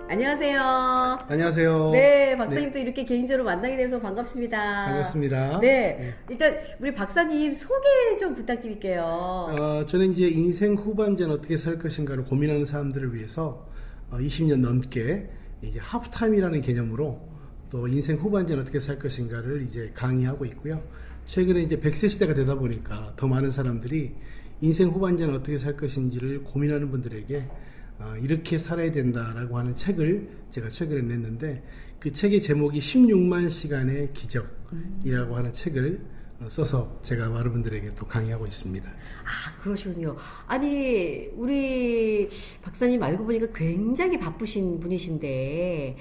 안녕하세요. 안녕하세요. 네, 박사님도 이렇게 개인적으로 만나게 돼서 반갑습니다. 반갑습니다. 네, 일단 우리 박사님 소개 좀 부탁드릴게요. 저는 이제 인생 후반전 어떻게 살 것인가를 고민하는 사람들을 위해서 20년 넘게 이제 하프타임이라는 개념으로 또 인생 후반전 어떻게 살 것인가를 이제 강의하고 있고요. 최근에 이제 100세 시대가 되다 보니까 더 많은 사람들이 인생 후반전 어떻게 살 것인지를 고민하는 분들에게 이렇게 살아야 된다라고 하는 책을 제가 최근에 냈는데, 그 책의 제목이 16만 시간의 기적이라고 하는 책을 써서 제가 많은 분들에게 또 강의하고 있습니다. 아, 그러시군요. 아니, 우리 박사님 알고 보니까 굉장히 바쁘신 분이신데,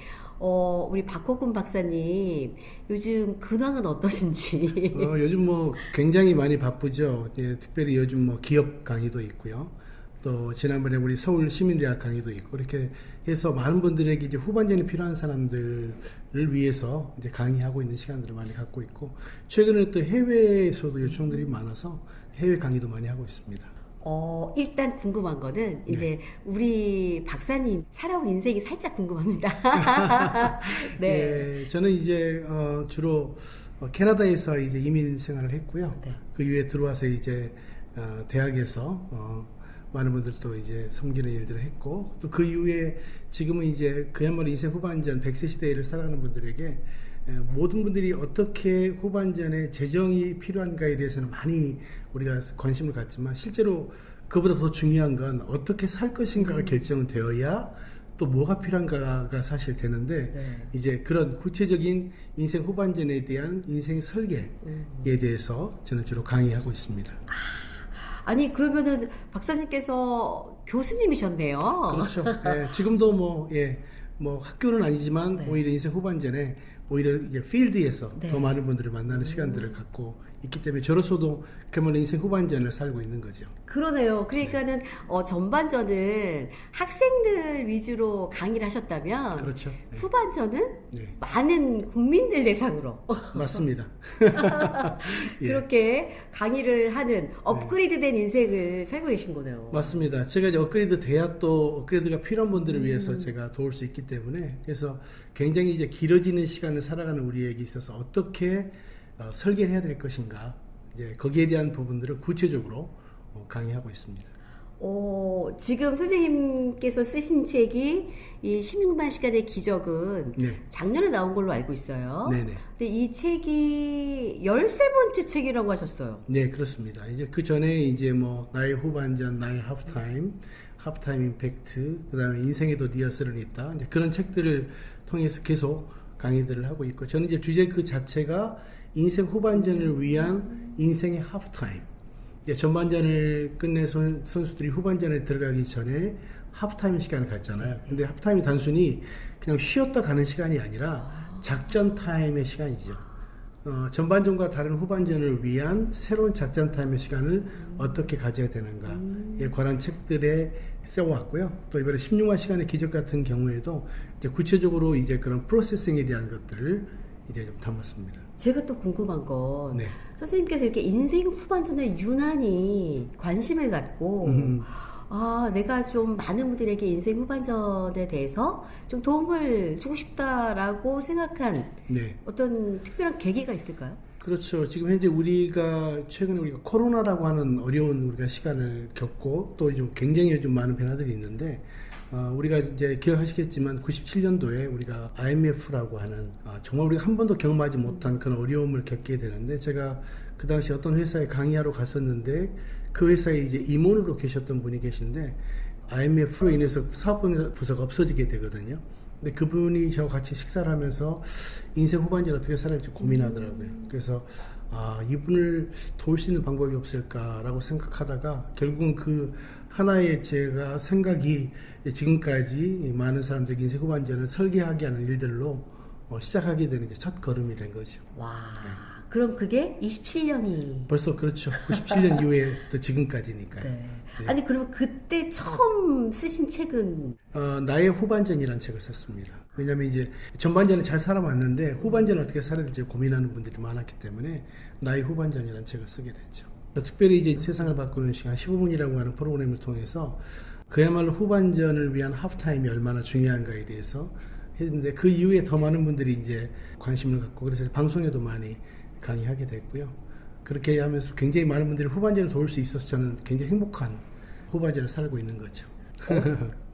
우리 박호근 박사님 요즘 근황은 어떠신지? 요즘 뭐 굉장히 많이 바쁘죠. 예, 특별히 요즘 뭐 기업 강의도 있고요. 또 지난번에 우리 서울 시민대학 강의도 있고, 이렇게 해서 많은 분들에게 이제 후반전이 필요한 사람들을 위해서 이제 강의하고 있는 시간들을 많이 갖고 있고, 최근에 또 해외에서도 요청들이 많아서 해외 강의도 많이 하고 있습니다. 일단 궁금한 거는 이제 우리 박사님 살아온 인생이 살짝 궁금합니다. 네. 예, 저는 이제 주로 캐나다에서 이제 이민 생활을 했고요. 네. 그 이후에 들어와서 이제 대학에서 많은 분들도 이제 섬기는 일들을 했고, 또 그 이후에 지금은 이제 그야말로 인생 후반전 100세 시대를 살아가는 분들에게 모든 분들이 어떻게 후반전에 재정이 필요한가에 대해서는 많이 우리가 관심을 갖지만, 실제로 그보다 더 중요한 건 어떻게 살 것인가가 결정은 되어야 또 뭐가 필요한가가 사실 되는데, 네. 이제 그런 구체적인 인생 후반전에 대한 인생 설계에 대해서 저는 주로 강의하고 있습니다. 아니, 그러면은 박사님께서 교수님이셨네요. 그렇죠. 예, 지금도 뭐 학교는 아니지만 네. 오히려 인생 후반전에 오히려 이제 필드에서 네. 더 많은 분들을 만나는 시간들을 갖고 있기 때문에 저로서도 그야말로 인생 후반전을 살고 있는 거죠. 그러네요. 그러니까는 전반전은 학생들 위주로 강의를 하셨다면 그렇죠. 네. 후반전은 네. 많은 국민들 대상으로 맞습니다. 예. 그렇게 강의를 하는 업그레이드된 인생을 살고 계신 거네요. 맞습니다. 제가 이제 업그레이드 돼야 또 업그레이드가 필요한 분들을 위해서 제가 도울 수 있기 때문에, 그래서 굉장히 이제 길어지는 시간을 살아가는 우리에게 있어서 어떻게 설계를 해야 될 것인가, 이제 거기에 대한 부분들을 구체적으로 강의하고 있습니다. 지금 선생님께서 쓰신 책이 이 16만 시간의 기적은 네. 작년에 나온 걸로 알고 있어요. 네네. 근데 이 책이 13번째 책이라고 하셨어요. 네, 그렇습니다. 이제 그 전에 이제 뭐 나의 후반전, 나의 하프타임, 하프타임 임팩트, 그 다음에 인생에도 리허설은 있다, 이제 그런 책들을 통해서 계속 강의들을 하고 있고, 저는 이제 주제 그 자체가 인생 후반전을 위한 인생의 하프타임. 이제 전반전을 끝낸 선수들이 후반전에 들어가기 전에 하프타임 시간을 갖잖아요. 근데 하프타임이 단순히 그냥 쉬었다 가는 시간이 아니라 작전 타임의 시간이죠. 전반전과 다른 후반전을 위한 새로운 작전 타임의 시간을 어떻게 가져야 되는가에 관한 책들에 써왔고요. 또 이번에 16만 시간의 기적 같은 경우에도 이제 구체적으로 이제 그런 프로세싱에 대한 것들을 이제 좀 담았습니다. 제가 또 궁금한 건 네. 선생님께서 이렇게 인생 후반전에 유난히 관심을 갖고 내가 좀 많은 분들에게 인생 후반전에 대해서 좀 도움을 주고 싶다라고 생각한 네. 어떤 특별한 계기가 있을까요? 그렇죠. 지금 현재 최근에 우리가 코로나라고 하는 어려운 우리가 시간을 겪고, 또 좀 굉장히 요즘 많은 변화들이 있는데, 우리가 이제 기억하시겠지만 97년도에 우리가 IMF라고 하는 정말 우리가 한 번도 경험하지 못한 그런 어려움을 겪게 되는데, 제가 그 당시 어떤 회사에 강의하러 갔었는데, 그 회사에 이제 임원으로 계셨던 분이 계신데, IMF로 인해서 사업부서가 없어지게 되거든요. 근데 그분이 저와 같이 식사를 하면서 인생 후반전 어떻게 살아야지 고민하더라고요. 그래서 이분을 도울 수 있는 방법이 없을까라고 생각하다가, 결국은 그 하나의 제가 생각이 지금까지 많은 사람들이 인생 후반전을 설계하게 하는 일들로 시작하게 되는 이제 첫 걸음이 된 거죠. 와, 네. 그럼 그게 27년이. 벌써 그렇죠. 97년 이후에 또 지금까지니까요. 네. 네. 아니, 그러면 그때 처음 쓰신 책은? 나의 후반전이라는 책을 썼습니다. 왜냐하면 이제 전반전은 잘 살아왔는데 후반전을 어떻게 살아야 될지 고민하는 분들이 많았기 때문에 나의 후반전이라는 책을 쓰게 됐죠. 특별히 이제 세상을 바꾸는 시간 15분이라고 하는 프로그램을 통해서 그야말로 후반전을 위한 하프타임이 얼마나 중요한가에 대해서 했는데 그 이후에 더 많은 분들이 이제 관심을 갖고 그래서 방송에도 많이 강의하게 됐고요. 그렇게 하면서 굉장히 많은 분들이 후반전을 도울 수 있어서 저는 굉장히 행복한 후반전을 살고 있는 거죠.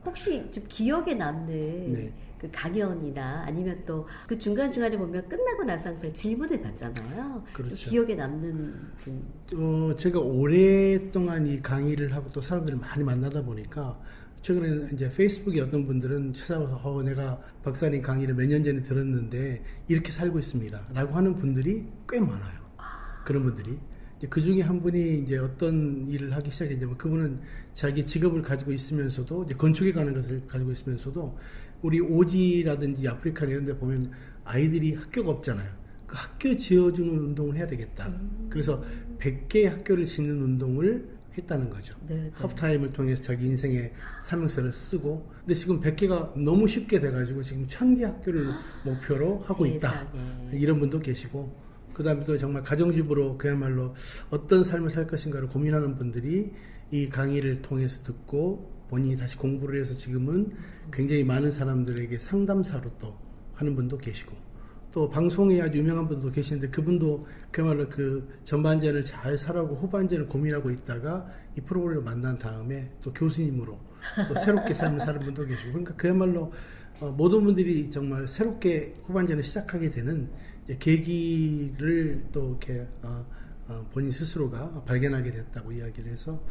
혹시 좀 기억에 남는 네. 그 강연이나 아니면 또 그 중간중간에 보면 끝나고 나서 항상 질문을 받잖아요. 그렇죠. 또 기억에 남는 제가 오랫동안 이 강의를 하고 또 사람들을 많이 만나다 보니까 최근에 이제 페이스북에 어떤 분들은 찾아와서 내가 박사님 강의를 몇 년 전에 들었는데 이렇게 살고 있습니다. 라고 하는 분들이 꽤 많아요. 그런 분들이. 그 중에 한 분이 이제 어떤 일을 하기 시작했냐면 그분은 자기 직업을 가지고 있으면서도 이제 건축에 관한 것을 가지고 있으면서도 우리 오지라든지 아프리카 이런 데 보면 아이들이 학교가 없잖아요. 그 학교 지어주는 운동을 해야 되겠다. 그래서 100개의 학교를 짓는 운동을 했다는 거죠. 네. 하프타임을 통해서 자기 인생의 사명서를 쓰고 근데 지금 100개가 너무 쉽게 돼가지고 지금 1000개 학교를 목표로 하고 있다. 이런 분도 계시고 그 다음에 또 정말 가정주부로 그야말로 어떤 삶을 살 것인가를 고민하는 분들이 이 강의를 통해서 듣고 본인이 다시 공부를 해서 지금은 굉장히 많은 사람들에게 상담사로 또 하는 분도 계시고 또 방송에 아주 유명한 분도 계시는데 그분도 그야말로 그 전반전을 잘 살아고 후반전을 고민하고 있다가 이 프로그램을 만난 다음에 또 교수님으로 또 새롭게 삶을 사는 분도 계시고 그러니까 그야말로 모든 분들이 정말 새롭게 후반전을 시작하게 되는 계기를 또 이렇게 본인 스스로가 발견하게 됐다고 이야기를 해서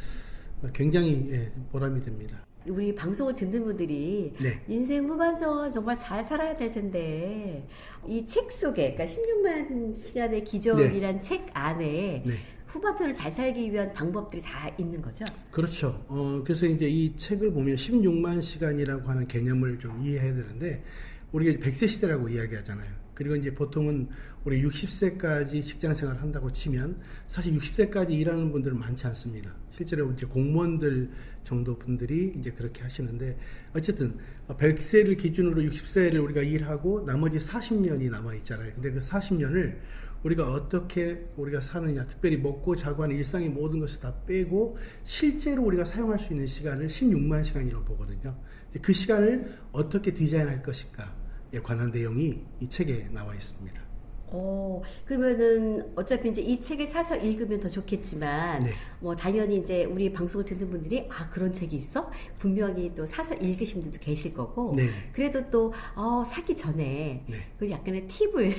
굉장히 보람이 됩니다. 우리 방송을 듣는 분들이 네. 인생 후반전 정말 잘 살아야 될 텐데 이 책 속에 그러니까 16만 시간의 기적이란 책 안에 네. 후반전을 잘 살기 위한 방법들이 다 있는 거죠? 그렇죠. 그래서 이제 이 책을 보면 16만 시간이라고 하는 개념을 좀 이해해야 되는데 우리가 100세 시대라고 이야기하잖아요. 그리고 이제 보통은 우리 60세까지 직장 생활을 한다고 치면 사실 60세까지 일하는 분들은 많지 않습니다. 실제로 이제 공무원들 정도 분들이 이제 그렇게 하시는데 어쨌든 100세를 기준으로 60세를 우리가 일하고 나머지 40년이 남아 있잖아요. 근데 그 40년을 우리가 어떻게 우리가 사느냐, 특별히 먹고 자고 하는 일상의 모든 것을 다 빼고 실제로 우리가 사용할 수 있는 시간을 16만 시간이라고 보거든요. 그 시간을 어떻게 디자인할 것인가에 관한 내용이 이 책에 나와 있습니다. 그러면은 어차피 이제 이 책을 사서 읽으면 더 좋겠지만 네. 뭐 당연히 이제 우리 방송을 듣는 분들이 그런 책이 있어? 분명히 또 사서 읽으신 분들도 계실 거고 네. 그래도 또 사기 전에 네. 그 약간의 팁을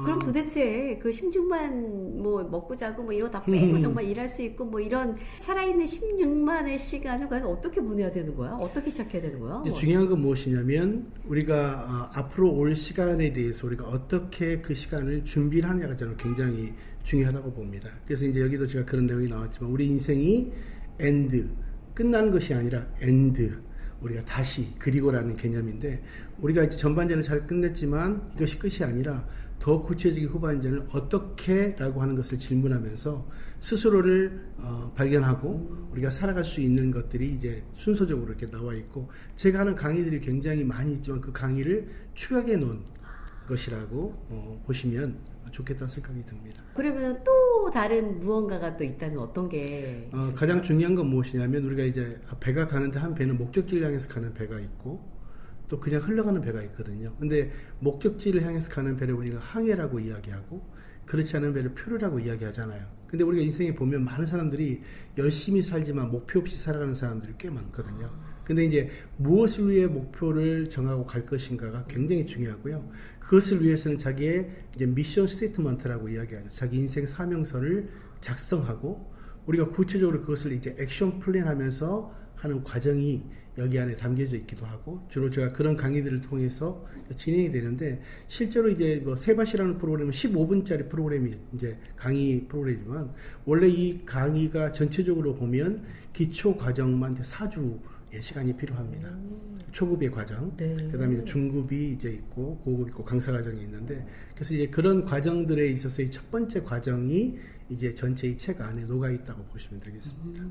그럼 도대체 그 16만 뭐 먹고 자고 뭐 이런 거 다 빼고 정말 일할 수 있고 뭐 이런 살아있는 16만의 시간을 과연 어떻게 보내야 되는 거야? 어떻게 시작해야 되는 거야? 중요한 건 무엇이냐면 우리가 앞으로 올 시간에 대해서 우리가 어떻게 그 시간을 준비를 하느냐가 저는 굉장히 중요하다고 봅니다. 그래서 이제 여기도 제가 그런 내용이 나왔지만 우리 인생이 엔드, 끝나는 것이 아니라 엔드, 우리가 다시 그리고라는 개념인데 우리가 이제 전반전을 잘 끝냈지만 이것이 끝이 아니라 더 구체적인 후반전을 어떻게라고 하는 것을 질문하면서 스스로를 발견하고 우리가 살아갈 수 있는 것들이 이제 순서적으로 이렇게 나와 있고 제가 하는 강의들이 굉장히 많이 있지만 그 강의를 축약해 놓은 것이라고 보시면 좋겠다는 생각이 듭니다. 그러면 또 다른 무언가가 또 있다면 어떤 게 가장 중요한 건 무엇이냐면 우리가 이제 배가 가는데 한 배는 목적지를 향해서 가는 배가 있고 또 그냥 흘러가는 배가 있거든요. 근데 목적지를 향해서 가는 배를 우리가 항해라고 이야기하고 그렇지 않은 배를 표류라고 이야기하잖아요. 근데 우리가 인생에 보면 많은 사람들이 열심히 살지만 목표 없이 살아가는 사람들이 꽤 많거든요. 근데 이제 무엇을 위해 목표를 정하고 갈 것인가가 굉장히 중요하고요. 그것을 위해서는 자기의 이제 미션 스테이트먼트라고 이야기하죠. 자기 인생 사명서를 작성하고 우리가 구체적으로 그것을 이제 액션 플랜하면서 하는 과정이 여기 안에 담겨져 있기도 하고 주로 제가 그런 강의들을 통해서 진행이 되는데 실제로 이제 뭐 세바시라는 프로그램은 15분짜리 프로그램이 이제 강의 프로그램이지만 원래 이 강의가 전체적으로 보면 기초 과정만 이제 4주 시간이 필요합니다. 초급의 과정, 네. 그다음에 중급이 이제 있고 고급 있고 강사 과정이 있는데 그래서 이제 그런 과정들에 있어서의 첫 번째 과정이 이제 전체 이 책 안에 녹아 있다고 보시면 되겠습니다.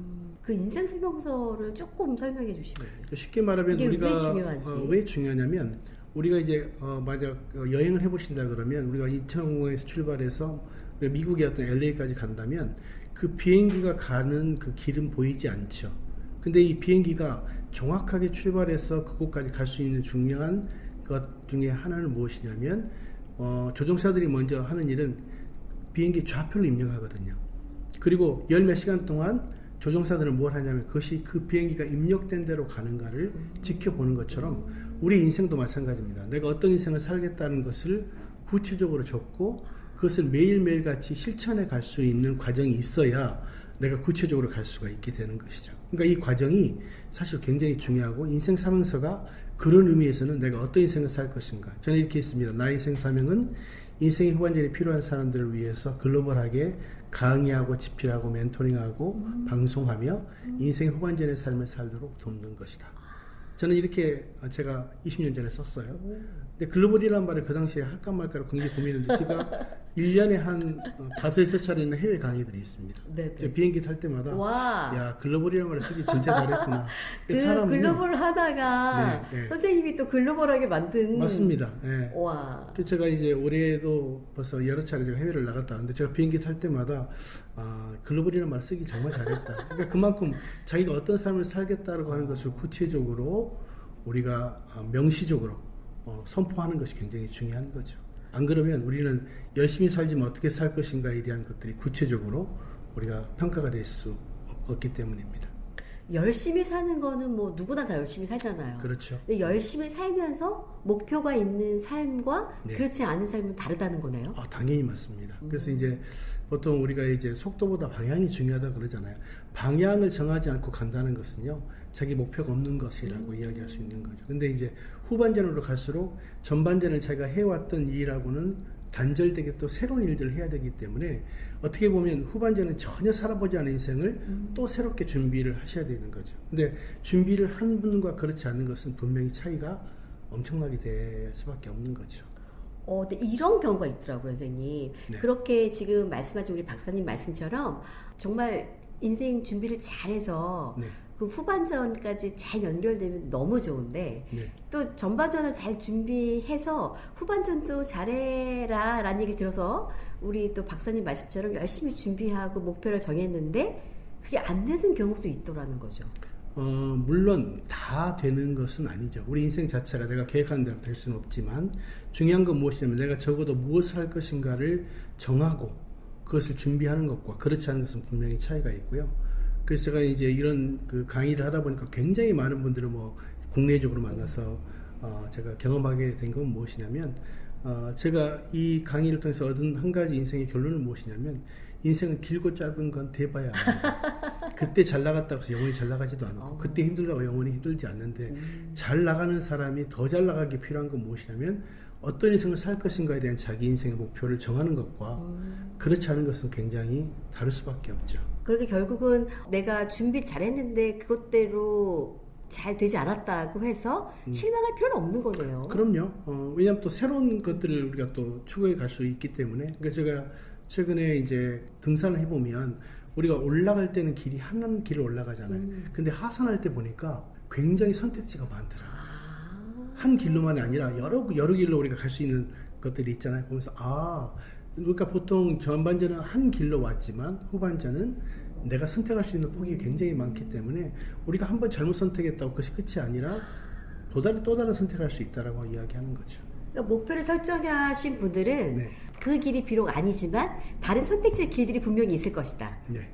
그 인생 설명서를 조금 설명해 주시면 쉽게 말하면 이게 우리가 왜 중요한지. 왜 중요하냐면 우리가 이제 만약 여행을 해보신다 그러면 우리가 인천공항에서 출발해서 미국의 어떤 LA까지 간다면 그 비행기가 가는 그 길은 보이지 않죠. 근데 이 비행기가 정확하게 출발해서 그곳까지 갈 수 있는 중요한 것 중에 하나는 무엇이냐면 조종사들이 먼저 하는 일은 비행기 좌표를 입력하거든요. 그리고 열 몇 시간 동안 조종사들은 뭘 하냐면 그것이 그 비행기가 입력된 대로 가는가를 지켜보는 것처럼 우리 인생도 마찬가지입니다. 내가 어떤 인생을 살겠다는 것을 구체적으로 적고 그것을 매일매일 같이 실천해 갈 수 있는 과정이 있어야 내가 구체적으로 갈 수가 있게 되는 것이죠. 그러니까 이 과정이 사실 굉장히 중요하고 인생 사명서가 그런 의미에서는 내가 어떤 인생을 살 것인가. 저는 이렇게 했습니다. 나의 인생 사명은 인생의 후반전에 필요한 사람들을 위해서 글로벌하게 강의하고 집필하고 멘토링하고 방송하며 인생 후반전의 삶을 살도록 돕는 것이다. 저는 이렇게 제가 20년 전에 썼어요. 근데 글로벌이라는 말을 그 당시에 할까 말까로 굉장히 고민했는데 제가 1년에 한 5-6차례는 해외 강의들이 있습니다. 제가 비행기 탈 때마다 와. 야 글로벌이라는 말을 쓰기 진짜 잘했구나. 그 글로벌 하다가 네, 네. 선생님이 또 글로벌하게 만든 맞습니다. 네. 와. 그 제가 이제 올해도 벌써 여러 차례 제가 해외를 나갔다 왔는데 제가 비행기 탈 때마다 글로벌이라는 말을 쓰기 정말 잘했다. 그러니까 그만큼 자기가 어떤 삶을 살겠다라고 하는 것을 구체적으로 우리가 명시적으로 선포하는 것이 굉장히 중요한 거죠. 안 그러면 우리는 열심히 살지만 어떻게 살 것인가에 대한 것들이 구체적으로 우리가 평가가 될 수 없기 때문입니다. 열심히 사는 거는 뭐 누구나 다 열심히 살잖아요. 그렇죠. 근데 열심히 살면서 목표가 있는 삶과 네. 그렇지 않은 삶은 다르다는 거네요. 당연히 맞습니다. 그래서 이제 보통 우리가 이제 속도보다 방향이 중요하다 그러잖아요. 방향을 정하지 않고 간다는 것은요, 자기 목표가 없는 것이라고 이야기할 수 있는 거죠. 근데 이제 후반전으로 갈수록 전반전을 자기가 해왔던 일하고는 단절되게 또 새로운 일들을 해야 되기 때문에 어떻게 보면 후반전은 전혀 살아보지 않은 인생을 또 새롭게 준비를 하셔야 되는 거죠. 근데 준비를 한 분과 그렇지 않는 것은 분명히 차이가 엄청나게 될 수밖에 없는 거죠. 근데 이런 경우가 있더라고요, 선생님. 네. 그렇게 지금 말씀하신 우리 박사님 말씀처럼 정말 인생 준비를 잘해서 네. 그 후반전까지 잘 연결되면 너무 좋은데 네. 또 전반전을 잘 준비해서 후반전도 잘해라 라는 얘기 들어서 우리 또 박사님 말씀처럼 열심히 준비하고 목표를 정했는데 그게 안 되는 경우도 있더라는 거죠. 물론 다 되는 것은 아니죠. 우리 인생 자체가 내가 계획한 대로 될 수는 없지만 중요한 건 무엇이냐면 내가 적어도 무엇을 할 것인가를 정하고 그것을 준비하는 것과 그렇지 않은 것은 분명히 차이가 있고요. 그래서 제가 이제 이런 그 강의를 하다 보니까 굉장히 많은 분들을 뭐 국내적으로 만나서 제가 경험하게 된 건 무엇이냐면 제가 이 강의를 통해서 얻은 한 가지 인생의 결론은 무엇이냐면 인생은 길고 짧은 건 돼봐야 합니다. 그때 잘 나갔다고 해서 영원히 잘 나가지도 않고 그때 힘들다고 영원히 힘들지 않는데 잘 나가는 사람이 더 잘 나가기 필요한 건 무엇이냐면 어떤 인생을 살 것인가에 대한 자기 인생의 목표를 정하는 것과 그렇지 않은 것은 굉장히 다를 수밖에 없죠. 그렇게 결국은 내가 준비를 잘했는데 그것대로 잘 되지 않았다고 해서 실망할 필요는 없는 거네요. 그럼요. 왜냐하면 또 새로운 것들을 우리가 또 추구해 갈 수 있기 때문에. 그러니까 제가 최근에 이제 등산을 해보면 우리가 올라갈 때는 길이 한 길을 올라가잖아요. 근데 하산할 때 보니까 굉장히 선택지가 많더라고요. 한 길로만이 아니라 여러 길로 우리가 갈 수 있는 것들이 있잖아요. 보면서 그러니까 보통 전반전은 한 길로 왔지만 후반전은 내가 선택할 수 있는 폭이 굉장히 많기 때문에 우리가 한번 잘못 선택했다고 그것이 끝이 아니라 또 다른 선택할 수 있다라고 이야기하는 거죠. 그러니까 목표를 설정하신 분들은 네. 그 길이 비록 아니지만 다른 선택지의 길들이 분명히 있을 것이다. 네.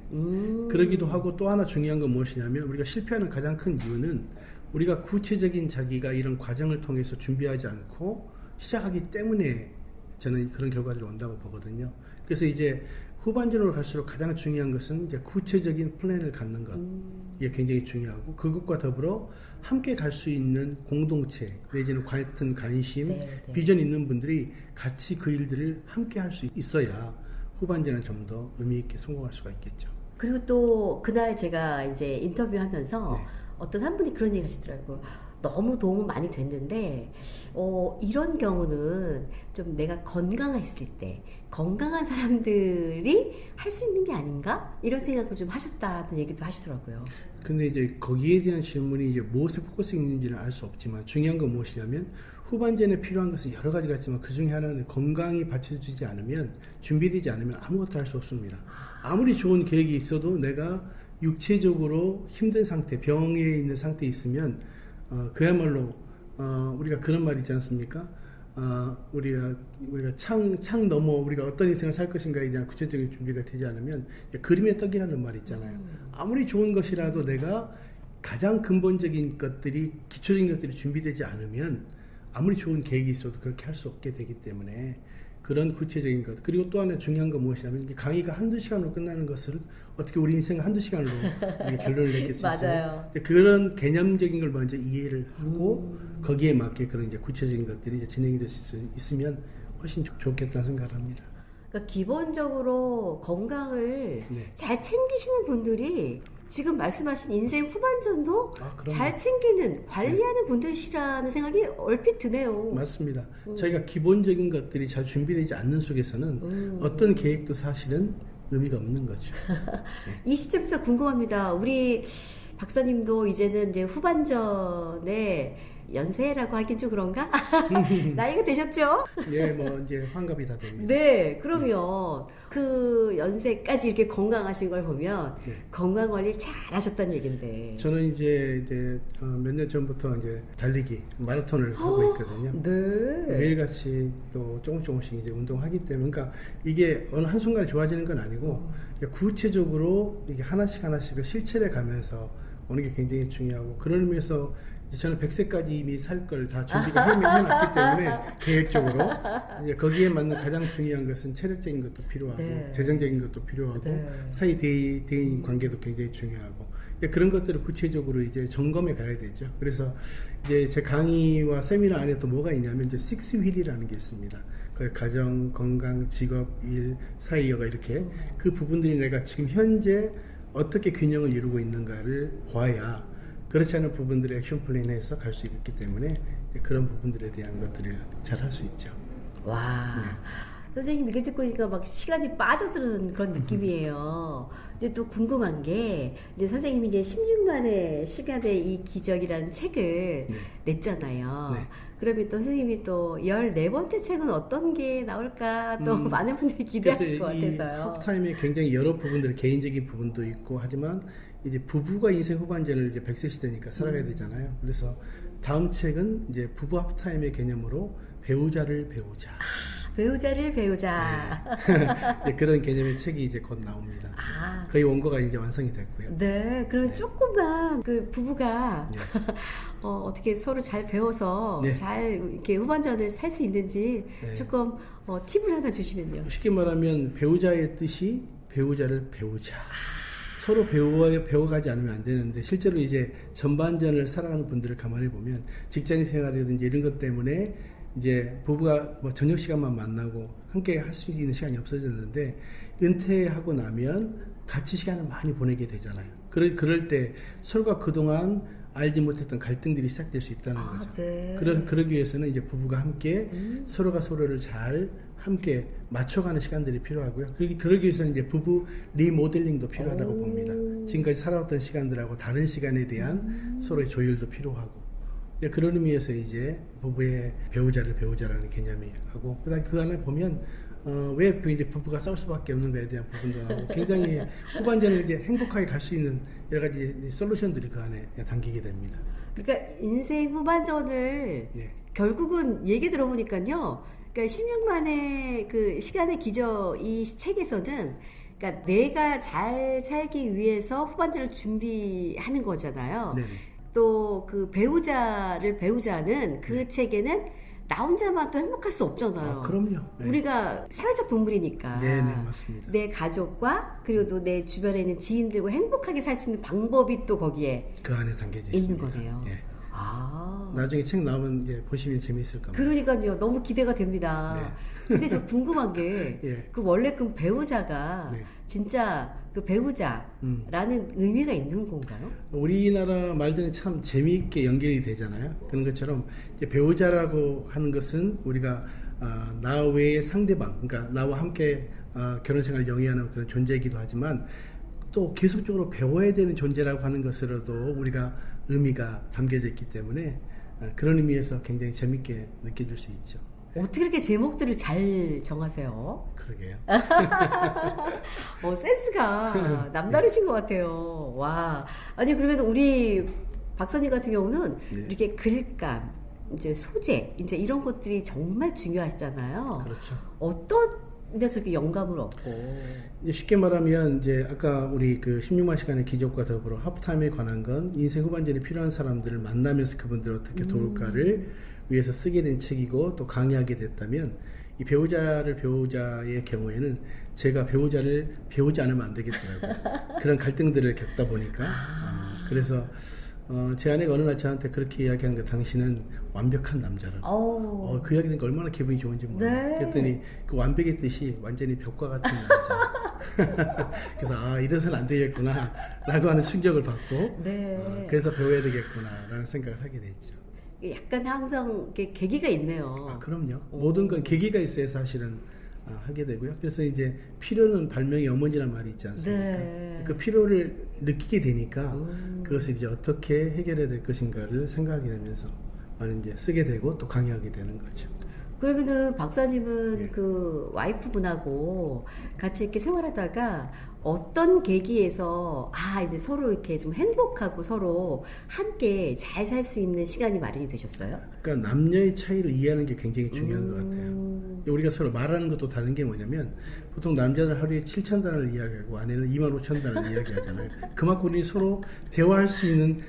그러기도 하고 또 하나 중요한 건 무엇이냐면 우리가 실패하는 가장 큰 이유는 우리가 구체적인 자기가 이런 과정을 통해서 준비하지 않고 시작하기 때문에 저는 그런 결과들이 온다고 보거든요. 그래서 이제 후반전으로 갈수록 가장 중요한 것은 이제 구체적인 플랜을 갖는 것. 이게 굉장히 중요하고 그것과 더불어 함께 갈 수 있는 공동체 내지는 같은 관심, 비전 있는 분들이 같이 그 일들을 함께 할 수 있어야 후반전은 좀 더 의미 있게 성공할 수가 있겠죠. 그리고 또 그날 제가 이제 인터뷰하면서 네. 어떤 한 분이 그런 얘기를 하시더라고요. 너무 도움은 많이 됐는데 이런 경우는 좀 내가 건강했을 때 건강한 사람들이 할 수 있는 게 아닌가? 이런 생각을 좀 하셨다는 얘기도 하시더라고요. 근데 이제 거기에 대한 질문이 이제 무엇에 포커스 있는지는 알 수 없지만 중요한 건 무엇이냐면 후반전에 필요한 것은 여러 가지가 있지만 그 중에 하나는 건강이 받쳐주지 않으면 준비되지 않으면 아무것도 할 수 없습니다. 아무리 좋은 계획이 있어도 내가 육체적으로 힘든 상태, 병에 있는 상태에 있으면 그야말로 우리가 그런 말 있지 않습니까? 우리가 창 너머 우리가 어떤 인생을 살 것인가에 대한 구체적인 준비가 되지 않으면 그림의 떡이라는 말이 있잖아요. 아무리 좋은 것이라도 내가 가장 근본적인 것들이 기초적인 것들이 준비되지 않으면 아무리 좋은 계획이 있어도 그렇게 할 수 없게 되기 때문에 그런 구체적인 것 그리고 또 하나 중요한 건 무엇이냐면 이제 강의가 한두 시간으로 끝나는 것을 어떻게 우리 인생을 한두 시간으로 결론을 내릴 수 있어요. 근데 그런 개념적인 걸 먼저 이해를 하고 거기에 맞게 그런 이제 구체적인 것들이 이제 진행이 될 수 있으면 훨씬 좋겠다는 생각을 합니다. 그러니까 기본적으로 건강을 잘 챙기시는 분들이 지금 말씀하신 인생 후반전도 잘 챙기는 관리하는 분들이라는 생각이 얼핏 드네요. 맞습니다. 저희가 기본적인 것들이 잘 준비되지 않는 속에서는 어떤 계획도 사실은 의미가 없는 거죠. 이 시점에서 궁금합니다. 우리 박사님도 이제는 이제 후반전에 연세라고 하긴 좀 그런가? 나이가 되셨죠? 예, 뭐 이제 환갑이 다 됩니다. 네, 그러면 그 연세까지 이렇게 건강하신 걸 보면 건강 관리를 잘 하셨다는 얘긴데. 저는 이제 몇 년 전부터 이제 달리기 마라톤을 하고 있거든요. 네. 매일같이 또 조금씩 이제 운동하기 때문에, 그러니까 이게 어느 한 순간에 좋아지는 건 아니고 구체적으로 이게 하나씩 실천해 가면서 오는 게 굉장히 중요하고 그런 의미에서. 저는 100세까지 이미 살 걸 다 준비가 해놨기 때문에 계획적으로 이제 거기에 맞는 가장 중요한 것은 체력적인 것도 필요하고 재정적인 것도 필요하고 사이 대인 관계도 굉장히 중요하고 그런 것들을 구체적으로 이제 점검해 가야 되죠. 그래서 이제 제 강의와 세미나 안에 또 뭐가 있냐면 이제 6휠이라는 게 있습니다. 그 가정, 건강, 직업, 일, 사이여가 이렇게 그 부분들이 내가 지금 현재 어떻게 균형을 이루고 있는가를 봐야 그렇지 않은 부분들을 액션 플랜해서 갈 수 있기 때문에 그런 부분들에 대한 것들을 잘 할 수 있죠. 와, 선생님 이렇게 듣고 있으니까 막 시간이 빠져드는 그런 느낌이에요. 이제 또 궁금한 게 이제 선생님이 이제 16만의 시간의 이 기적이라는 책을 냈잖아요. 그러면 또 선생님이 또 14번째 책은 어떤 게 나올까 또 많은 분들이 기대하실 것 같아서요. 하프타임에 굉장히 여러 부분들 개인적인 부분도 있고 하지만 이제 부부가 인생 후반전을 이제 100세 시대니까 살아가야 되잖아요. 그래서 다음 책은 이제 부부 하프타임의 개념으로 배우자를 배우자. 배우자를 배우자. 네, 그런 개념의 책이 이제 곧 나옵니다. 거의 원고가 이제 완성이 됐고요. 네, 그럼 조금만 그 부부가 어떻게 서로 잘 배워서 잘 이렇게 후반전을 살 수 있는지 조금 팁을 하나 주시면요. 쉽게 말하면 배우자의 뜻이 배우자를 배우자. 서로 배워가지 않으면 안 되는데 실제로 이제 전반전을 살아가는 분들을 가만히 보면 직장 생활이라든지 이런 것 때문에 이제 부부가 뭐 저녁 시간만 만나고 함께 할 수 있는 시간이 없어졌는데 은퇴하고 나면 같이 시간을 많이 보내게 되잖아요. 그럴 때 서로가 그동안 알지 못했던 갈등들이 시작될 수 있다는 거죠. 그러기 위해서는 이제 부부가 함께 서로가 서로를 잘 함께 맞춰가는 시간들이 필요하고요. 그러기 위해서는 이제 부부 리모델링도 필요하다고 봅니다. 지금까지 살아왔던 시간들하고 다른 시간에 대한 서로의 조율도 필요하고. 그런 의미에서 이제 부부의 배우자를 배우자라는 개념이 하고, 그다음 그 안에 보면 왜 이제 부부가 싸울 수밖에 없는가에 대한 부분도 나오고, 굉장히 후반전을 이제 행복하게 갈 수 있는 여러 가지 솔루션들이 그 안에 담기게 됩니다. 그러니까 인생 후반전을 결국은 얘기 들어보니까요. 그러니까 16만의 그 시간의 기적 이 책에서는 그러니까 내가 잘 살기 위해서 후반전을 준비하는 거잖아요. 또 그 배우자는 그 책에는 나 혼자만 또 행복할 수 없잖아요. 그럼요. 우리가 사회적 동물이니까. 네, 맞습니다. 내 가족과 그리고 또 내 주변에 있는 지인들과 행복하게 살 수 있는 방법이 또 거기에 그 안에 담겨져 있는 있습니다. 거네요. 나중에 책 나오면 이제 보시면 재미있을 겁니다. 그러니까요. 너무 기대가 됩니다. 근데 저 궁금한 게 그 원래 그 배우자가 진짜 그 배우자라는 의미가 있는 건가요? 우리나라 말들은 참 재미있게 연결이 되잖아요. 그런 것처럼 이제 배우자라고 하는 것은 우리가 나 외의 상대방, 그러니까 나와 함께 결혼 생활을 영위하는 그런 존재이기도 하지만 또 계속적으로 배워야 되는 존재라고 하는 것으로도 우리가 의미가 담겨져 있기 때문에 그런 의미에서 굉장히 재밌게 느껴질 수 있죠. 어떻게 이렇게 제목들을 잘 정하세요? 그러게요. 센스가 남다르신 것 같아요. 와. 아니, 그러면 우리 박사님 같은 경우는 네. 이렇게 글감, 이제 소재, 이제 이런 것들이 정말 중요하시잖아요. 그렇죠. 어떤 데서 이렇게 영감을 얻고. 이제 쉽게 말하면 이제 아까 우리 그 16만 시간의 기적과 더불어 하프타임에 관한 건 인생 후반전에 필요한 사람들을 만나면서 그분들을 어떻게 도울까를 위해서 쓰게 된 책이고 또 강의하게 됐다면 이 배우자의 경우에는 제가 배우자를 배우지 않으면 안 되겠더라고요. 그런 갈등들을 겪다 보니까 그래서 제 아내가 어느 날 저한테 그렇게 이야기하는 거 당신은 완벽한 남자라고. 그 이야기 듣니까 얼마나 기분이 좋은지 몰라요. 네. 그랬더니 그 완벽의 뜻이 완전히 벽과 같은 남자. 그래서 이래서는 안 되겠구나 라고 하는 충격을 받고 네. 그래서 배워야 되겠구나 라는 생각을 하게 됐죠. 약간 항상 이렇게 계기가 있네요. 그럼요. 모든 건 계기가 있어야 사실은 하게 되고요. 그래서 이제 필요는 발명의 어머니란 말이 있지 않습니까? 네. 그 필요를 느끼게 되니까 그것을 이제 어떻게 해결해야 될 것인가를 생각하게 되면서 이제 쓰게 되고 또 강의하게 되는 거죠. 그러면은 박사님은 예. 그 와이프분하고 같이 이렇게 생활하다가 어떤 계기에서 이제 서로 이렇게 좀 행복하고 서로 함께 잘 살 수 있는 시간이 마련이 되셨어요? 그러니까 남녀의 차이를 이해하는 게 굉장히 중요한 것 같아요. 우리가 서로 말하는 것도 다른 게 뭐냐면 보통 남자는 하루에 7,000단어를 이야기하고 아내는 25,000단어를 이야기하잖아요. 그만큼 우리 서로 대화할 수 있는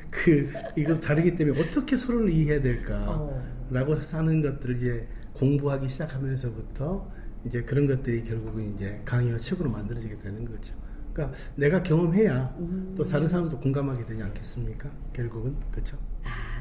이거 다르기 때문에 어떻게 서로를 이해해야 될까라고 하는 것들을 이제 공부하기 시작하면서부터 이제 그런 것들이 결국은 이제 강의와 책으로 만들어지게 되는 거죠. 그러니까 내가 경험해야 또 다른 사람도 공감하게 되지 않겠습니까? 결국은 그렇죠.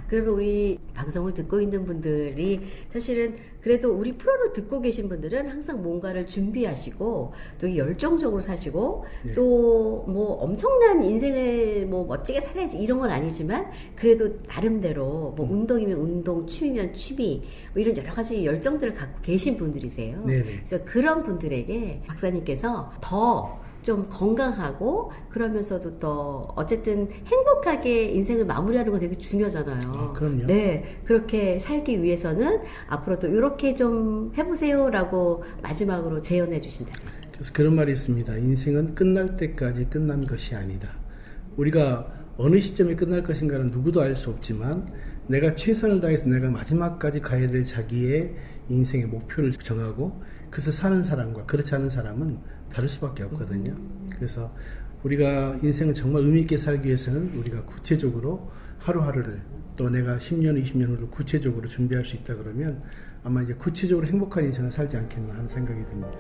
그러면 우리 방송을 듣고 있는 분들이 사실은 그래도 우리 프로를 듣고 계신 분들은 항상 뭔가를 준비하시고 또 열정적으로 사시고 네. 또 뭐 엄청난 인생을 뭐 멋지게 살아야지 이런 건 아니지만 그래도 나름대로 뭐 운동이면 운동, 취미면 취미 뭐 이런 여러 가지 열정들을 갖고 계신 분들이세요. 네네. 그래서 그런 분들에게 박사님께서 더 좀 건강하고 그러면서도 또 어쨌든 행복하게 인생을 마무리하는 건 되게 중요하잖아요. 그럼요. 네, 그렇게 살기 위해서는 앞으로도 이렇게 좀 해보세요라고 마지막으로 제언해 주신다면. 그래서 그런 말이 있습니다. 인생은 끝날 때까지 끝난 것이 아니다. 우리가 어느 시점에 끝날 것인가는 누구도 알 수 없지만 내가 최선을 다해서 내가 마지막까지 가야 될 자기의 인생의 목표를 정하고 그래서 사는 사람과 그렇지 않은 사람은 다를 수밖에 없거든요. 그래서 우리가 인생을 정말 의미 있게 살기 위해서는 우리가 구체적으로 하루하루를 또 내가 10년, 20년 후를 구체적으로 준비할 수 있다 그러면 아마 이제 구체적으로 행복한 인생을 살지 않겠나 하는 생각이 듭니다.